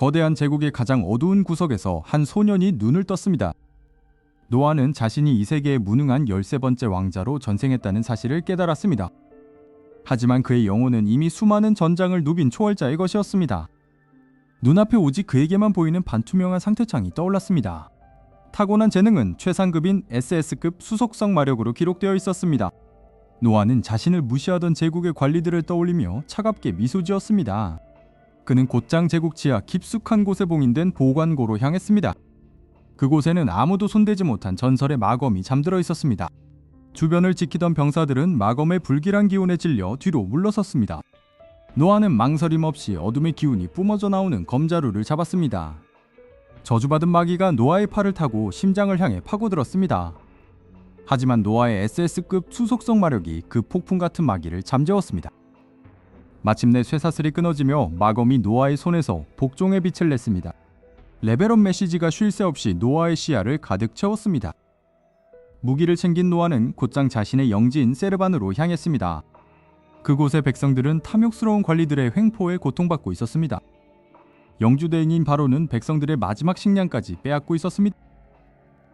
거대한 제국의 가장 어두운 구석에서 한 소년이 눈을 떴습니다. 노아는 자신이 이 세계에 무능한 13번째 왕자로 전생했다는 사실을 깨달았습니다. 하지만 그의 영혼은 이미 수많은 전장을 누빈 초월자의 것이었습니다. 눈앞에 오직 그에게만 보이는 반투명한 상태창이 떠올랐습니다. 타고난 재능은 최상급인 SS급 수속성 마력으로 기록되어 있었습니다. 노아는 자신을 무시하던 제국의 관리들을 떠올리며 차갑게 미소 지었습니다. 그는 곧장 제국 지하 깊숙한 곳에 봉인된 보관고로 향했습니다. 그곳에는 아무도 손대지 못한 전설의 마검이 잠들어 있었습니다. 주변을 지키던 병사들은 마검의 불길한 기운에 찔려 뒤로 물러섰습니다. 노아는 망설임 없이 어둠의 기운이 뿜어져 나오는 검자루를 잡았습니다. 저주받은 마귀가 노아의 팔을 타고 심장을 향해 파고들었습니다. 하지만 노아의 SS급 수속성 마력이 그 폭풍 같은 마귀를 잠재웠습니다. 마침내 쇠사슬이 끊어지며 마검이 노아의 손에서 복종의 빛을 냈습니다. 레벨업 메시지가 쉴 새 없이 노아의 시야를 가득 채웠습니다. 무기를 챙긴 노아는 곧장 자신의 영지인 세르반으로 향했습니다. 그곳의 백성들은 탐욕스러운 관리들의 횡포에 고통받고 있었습니다. 영주대인인 바로는 백성들의 마지막 식량까지 빼앗고 있었습니다.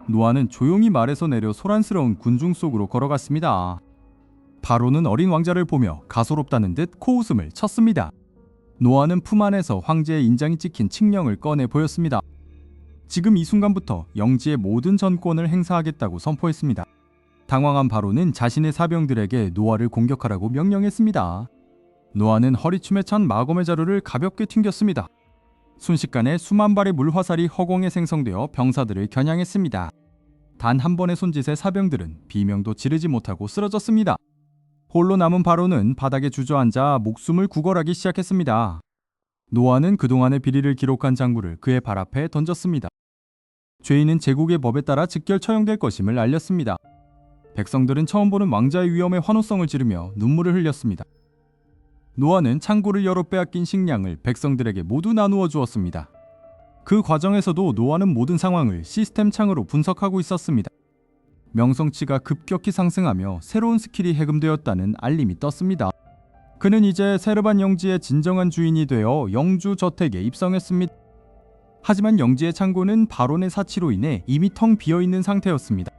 노아는 조용히 말에서 내려 소란스러운 군중 속으로 걸어갔습니다. 바로는 어린 왕자를 보며 가소롭다는 듯 코웃음을 쳤습니다. 노아는 품 안에서 황제의 인장이 찍힌 칙령을 꺼내 보였습니다. 지금 이 순간부터 영지의 모든 전권을 행사하겠다고 선포했습니다. 당황한 바로는 자신의 사병들에게 노아를 공격하라고 명령했습니다. 노아는 허리춤에 찬 마검의 자루를 가볍게 튕겼습니다. 순식간에 수만 발의 물화살이 허공에 생성되어 병사들을 겨냥했습니다. 단 한 번의 손짓에 사병들은 비명도 지르지 못하고 쓰러졌습니다. 홀로 남은 바로는 바닥에 주저앉아 목숨을 구걸하기 시작했습니다. 노아는 그동안의 비리를 기록한 장부를 그의 발 앞에 던졌습니다. 죄인은 제국의 법에 따라 즉결 처형될 것임을 알렸습니다. 백성들은 처음 보는 왕자의 위엄에 환호성을 지르며 눈물을 흘렸습니다. 노아는 창고를 열어 빼앗긴 식량을 백성들에게 모두 나누어 주었습니다. 그 과정에서도 노아는 모든 상황을 시스템 창으로 분석하고 있었습니다. 명성치가 급격히 상승하며 새로운 스킬이 해금되었다는 알림이 떴습니다. 그는 이제 세르반 영지의 진정한 주인이 되어 영주 저택에 입성했습니다. 하지만 영지의 창고는 바론의 사치로 인해 이미 텅 비어있는 상태였습니다.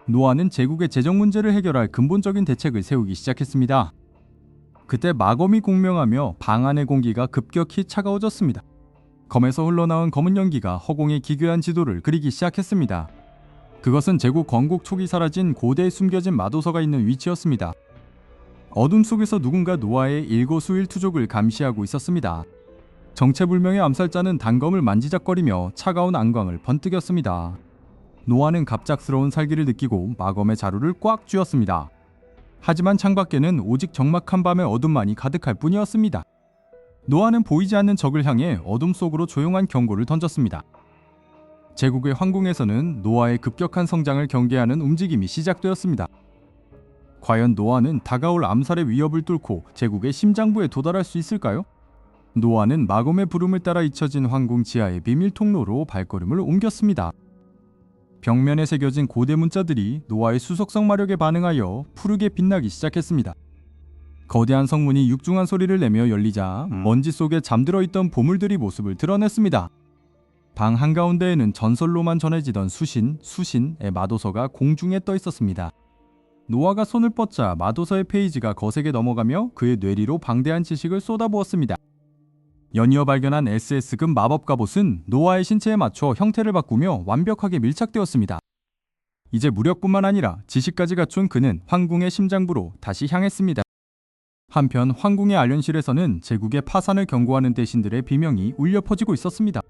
노아는 제국의 재정 문제를 해결할 근본적인 대책을 세우기 시작했습니다. 그때 마검이 공명하며 방 안의 공기가 급격히 차가워졌습니다. 검에서 흘러나온 검은 연기가 허공의 기괴한 지도를 그리기 시작했습니다. 그것은 제국 건국 초기 사라진 고대에 숨겨진 마도서가 있는 위치였습니다. 어둠 속에서 누군가 노아의 일거수일투족을 감시하고 있었습니다. 정체불명의 암살자는 단검을 만지작거리며 차가운 안광을 번뜩였습니다. 노아는 갑작스러운 살기를 느끼고 마검의 자루를 꽉 쥐었습니다. 하지만 창밖에는 오직 적막한 밤의 어둠만이 가득할 뿐이었습니다. 노아는 보이지 않는 적을 향해 어둠 속으로 조용한 경고를 던졌습니다. 제국의 황궁에서는 노아의 급격한 성장을 경계하는 움직임이 시작되었습니다. 과연 노아는 다가올 암살의 위협을 뚫고 제국의 심장부에 도달할 수 있을까요? 노아는 마검의 부름을 따라 잊혀진 황궁 지하의 비밀 통로로 발걸음을 옮겼습니다. 벽면에 새겨진 고대 문자들이 노아의 수속성 마력에 반응하여 푸르게 빛나기 시작했습니다. 거대한 성문이 육중한 소리를 내며 열리자 먼지 속에 잠들어 있던 보물들이 모습을 드러냈습니다. 방 한가운데에는 전설로만 전해지던 수신의 마도서가 공중에 떠 있었습니다. 노아가 손을 뻗자 마도서의 페이지가 거세게 넘어가며 그의 뇌리로 방대한 지식을 쏟아부었습니다. 연이어 발견한 SS급 마법 갑옷은 노아의 신체에 맞춰 형태를 바꾸며 완벽하게 밀착되었습니다. 이제 무력뿐만 아니라 지식까지 갖춘 그는 황궁의 심장부로 다시 향했습니다. 한편 황궁의 알련실에서는 제국의 파산을 경고하는 대신들의 비명이 울려 퍼지고 있었습니다.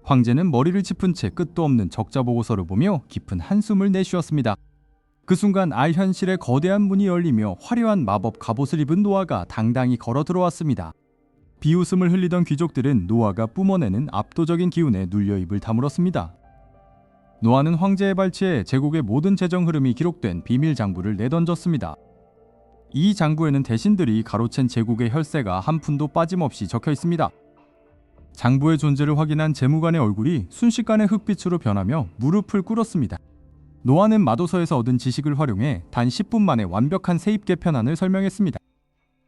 황제는 머리를 짚은 채 끝도 없는 적자 보고서를 보며 깊은 한숨을 내쉬었습니다. 그 순간 알현실의 거대한 문이 열리며 화려한 마법 갑옷을 입은 노아가 당당히 걸어 들어왔습니다. 비웃음을 흘리던 귀족들은 노아가 뿜어내는 압도적인 기운에 눌려 입을 다물었습니다. 노아는 황제의 발치에 제국의 모든 재정 흐름이 기록된 비밀 장부를 내던졌습니다. 이 장부에는 대신들이 가로챈 제국의 혈세가 한 푼도 빠짐없이 적혀 있습니다. 장부의 존재를 확인한 재무관의 얼굴이 순식간에 흑빛으로 변하며 무릎을 꿇었습니다. 노아는 마도서에서 얻은 지식을 활용해 단 10분 만에 완벽한 세입 개편안을 설명했습니다.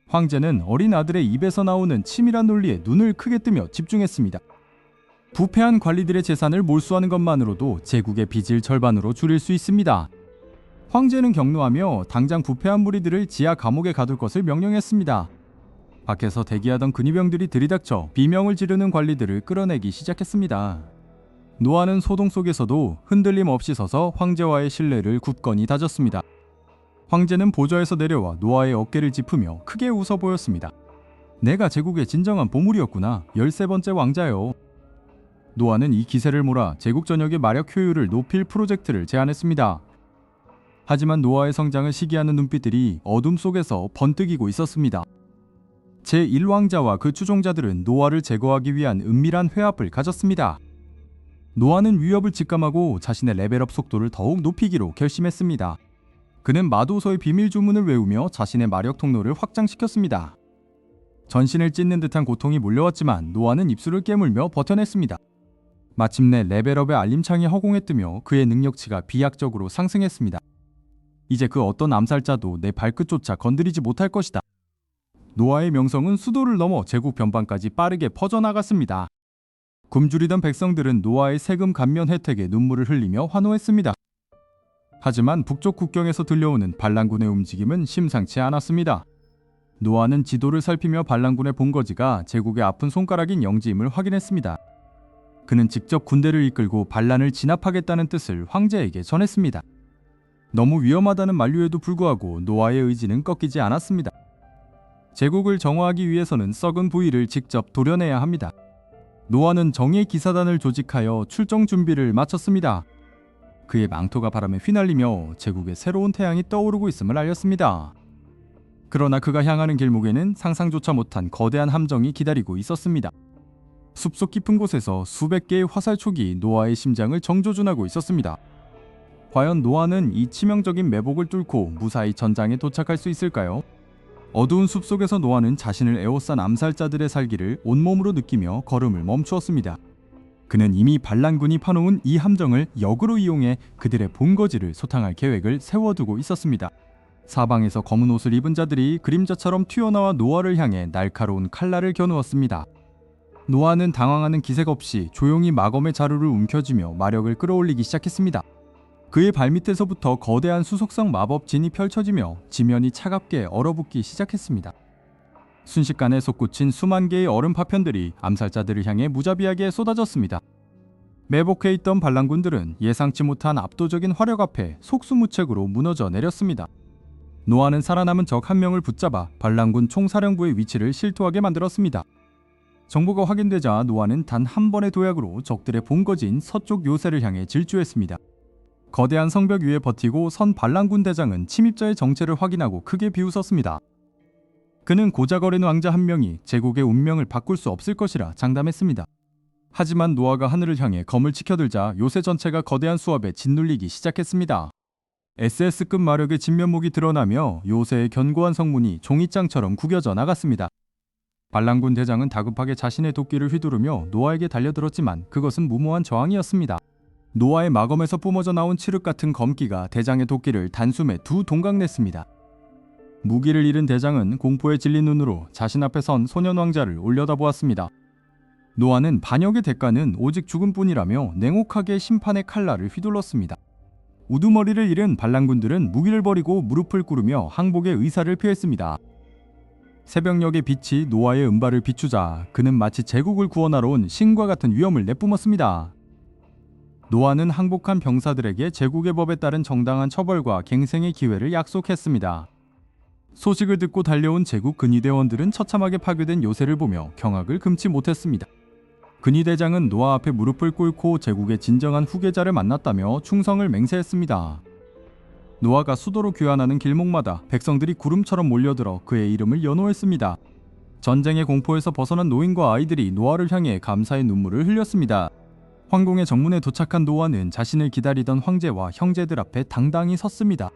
황제는 어린 아들의 입에서 나오는 치밀한 논리에 눈을 크게 뜨며 집중했습니다. 부패한 관리들의 재산을 몰수하는 것만으로도 제국의 빚을 절반으로 줄일 수 있습니다. 황제는 격노하며 당장 부패한 무리들을 지하 감옥에 가둘 것을 명령했습니다. 밖에서 대기하던 근위병들이 들이닥쳐 비명을 지르는 관리들을 끌어내기 시작했습니다. 노아는 소동 속에서도 흔들림 없이 서서 황제와의 신뢰를 굳건히 다졌습니다. 황제는 보좌에서 내려와 노아의 어깨를 짚으며 크게 웃어 보였습니다. 내가 제국의 진정한 보물이었구나. 13번째 왕자요. 노아는 이 기세를 몰아 제국 전역의 마력 효율을 높일 프로젝트를 제안했습니다. 하지만 노아의 성장을 시기하는 눈빛들이 어둠 속에서 번뜩이고 있었습니다. 제1왕자와 그 추종자들은 노아를 제거하기 위한 은밀한 회합을 가졌습니다. 노아는 위협을 직감하고 자신의 레벨업 속도를 더욱 높이기로 결심했습니다. 그는 마도서의 비밀 주문을 외우며 자신의 마력 통로를 확장시켰습니다. 전신을 찢는 듯한 고통이 몰려왔지만 노아는 입술을 깨물며 버텨냈습니다. 마침내 레벨업의 알림창이 허공에 뜨며 그의 능력치가 비약적으로 상승했습니다. 이제 그 어떤 암살자도 내 발끝조차 건드리지 못할 것이다. 노아의 명성은 수도를 넘어 제국 변방까지 빠르게 퍼져나갔습니다. 굶주리던 백성들은 노아의 세금 감면 혜택에 눈물을 흘리며 환호했습니다. 하지만 북쪽 국경에서 들려오는 반란군의 움직임은 심상치 않았습니다. 노아는 지도를 살피며 반란군의 본거지가 제국의 아픈 손가락인 영지임을 확인했습니다. 그는 직접 군대를 이끌고 반란을 진압하겠다는 뜻을 황제에게 전했습니다. 너무 위험하다는 만류에도 불구하고 노아의 의지는 꺾이지 않았습니다. 제국을 정화하기 위해서는 썩은 부위를 직접 도려내야 합니다. 노아는 정예 기사단을 조직하여 출정 준비를 마쳤습니다. 그의 망토가 바람에 휘날리며 제국의 새로운 태양이 떠오르고 있음을 알렸습니다. 그러나 그가 향하는 길목에는 상상조차 못한 거대한 함정이 기다리고 있었습니다. 숲속 깊은 곳에서 수백 개의 화살촉이 노아의 심장을 정조준하고 있었습니다. 과연 노아는 이 치명적인 매복을 뚫고 무사히 전장에 도착할 수 있을까요? 어두운 숲속에서 노아는 자신을 에워싼 암살자들의 살기를 온몸으로 느끼며 걸음을 멈추었습니다. 그는 이미 반란군이 파놓은 이 함정을 역으로 이용해 그들의 본거지를 소탕할 계획을 세워두고 있었습니다. 사방에서 검은 옷을 입은 자들이 그림자처럼 튀어나와 노아를 향해 날카로운 칼날을 겨누었습니다. 노아는 당황하는 기색 없이 조용히 마검의 자루를 움켜쥐며 마력을 끌어올리기 시작했습니다. 그의 발밑에서부터 거대한 수속성 마법 진이 펼쳐지며 지면이 차갑게 얼어붙기 시작했습니다. 순식간에 솟구친 수만 개의 얼음 파편들이 암살자들을 향해 무자비하게 쏟아졌습니다. 매복해 있던 반란군들은 예상치 못한 압도적인 화력 앞에 속수무책으로 무너져 내렸습니다. 노아는 살아남은 적 한 명을 붙잡아 반란군 총사령부의 위치를 실토하게 만들었습니다. 정보가 확인되자 노아는 단 한 번의 도약으로 적들의 본거지인 서쪽 요새를 향해 질주했습니다. 거대한 성벽 위에 버티고 선 반란군 대장은 침입자의 정체를 확인하고 크게 비웃었습니다. 그는 고작 어린 왕자 한 명이 제국의 운명을 바꿀 수 없을 것이라 장담했습니다. 하지만 노아가 하늘을 향해 검을 치켜들자 요새 전체가 거대한 수압에 짓눌리기 시작했습니다. SS급 마력의 진면목이 드러나며 요새의 견고한 성문이 종이장처럼 구겨져 나갔습니다. 반란군 대장은 다급하게 자신의 도끼를 휘두르며 노아에게 달려들었지만 그것은 무모한 저항이었습니다. 노아의 마검에서 뿜어져 나온 칠흑 같은 검기가 대장의 도끼를 단숨에 두 동강 냈습니다. 무기를 잃은 대장은 공포에 질린 눈으로 자신 앞에 선 소년 왕자를 올려다보았습니다. 노아는 반역의 대가는 오직 죽음뿐이라며 냉혹하게 심판의 칼날을 휘둘렀습니다. 우두머리를 잃은 반란군들은 무기를 버리고 무릎을 꿇으며 항복의 의사를 표했습니다. 새벽녘의 빛이 노아의 은발을 비추자 그는 마치 제국을 구원하러 온 신과 같은 위엄을 내뿜었습니다. 노아는 항복한 병사들에게 제국의 법에 따른 정당한 처벌과 갱생의 기회를 약속했습니다. 소식을 듣고 달려온 제국 근위대원들은 처참하게 파괴된 요새를 보며 경악을 금치 못했습니다. 근위대장은 노아 앞에 무릎을 꿇고 제국의 진정한 후계자를 만났다며 충성을 맹세했습니다. 노아가 수도로 귀환하는 길목마다 백성들이 구름처럼 몰려들어 그의 이름을 연호했습니다. 전쟁의 공포에서 벗어난 노인과 아이들이 노아를 향해 감사의 눈물을 흘렸습니다. 황궁의 정문에 도착한 노아는 자신을 기다리던 황제와 형제들 앞에 당당히 섰습니다.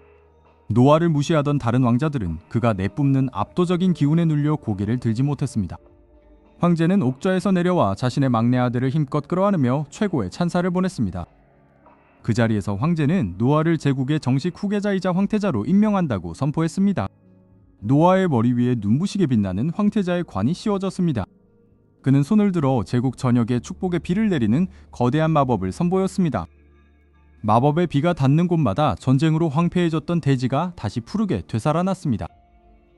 노아를 무시하던 다른 왕자들은 그가 내뿜는 압도적인 기운에 눌려 고개를 들지 못했습니다. 황제는 옥좌에서 내려와 자신의 막내 아들을 힘껏 끌어안으며 최고의 찬사를 보냈습니다. 그 자리에서 황제는 노아를 제국의 정식 후계자이자 황태자로 임명한다고 선포했습니다. 노아의 머리 위에 눈부시게 빛나는 황태자의 관이 씌워졌습니다. 그는 손을 들어 제국 전역에 축복의 비를 내리는 거대한 마법을 선보였습니다. 마법의 비가 닿는 곳마다 전쟁으로 황폐해졌던 대지가 다시 푸르게 되살아났습니다.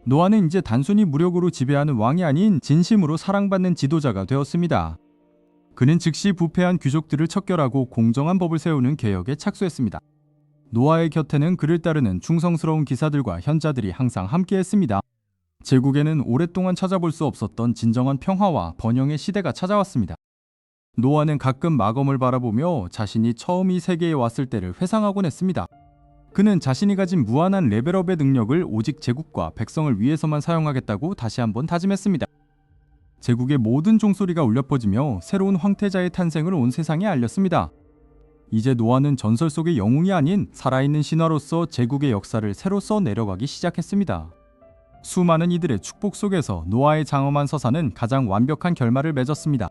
노아는 이제 단순히 무력으로 지배하는 왕이 아닌 진심으로 사랑받는 지도자가 되었습니다. 그는 즉시 부패한 귀족들을 척결하고 공정한 법을 세우는 개혁에 착수했습니다. 노아의 곁에는 그를 따르는 충성스러운 기사들과 현자들이 항상 함께했습니다. 제국에는 오랫동안 찾아볼 수 없었던 진정한 평화와 번영의 시대가 찾아왔습니다. 노아는 가끔 마검을 바라보며 자신이 처음 이 세계에 왔을 때를 회상하곤 했습니다. 그는 자신이 가진 무한한 레벨업의 능력을 오직 제국과 백성을 위해서만 사용하겠다고 다시 한번 다짐했습니다. 제국의 모든 종소리가 울려 퍼지며 새로운 황태자의 탄생을 온 세상에 알렸습니다. 이제 노아는 전설 속의 영웅이 아닌 살아있는 신화로서 제국의 역사를 새로 써 내려가기 시작했습니다. 수많은 이들의 축복 속에서 노아의 장엄한 서사는 가장 완벽한 결말을 맺었습니다.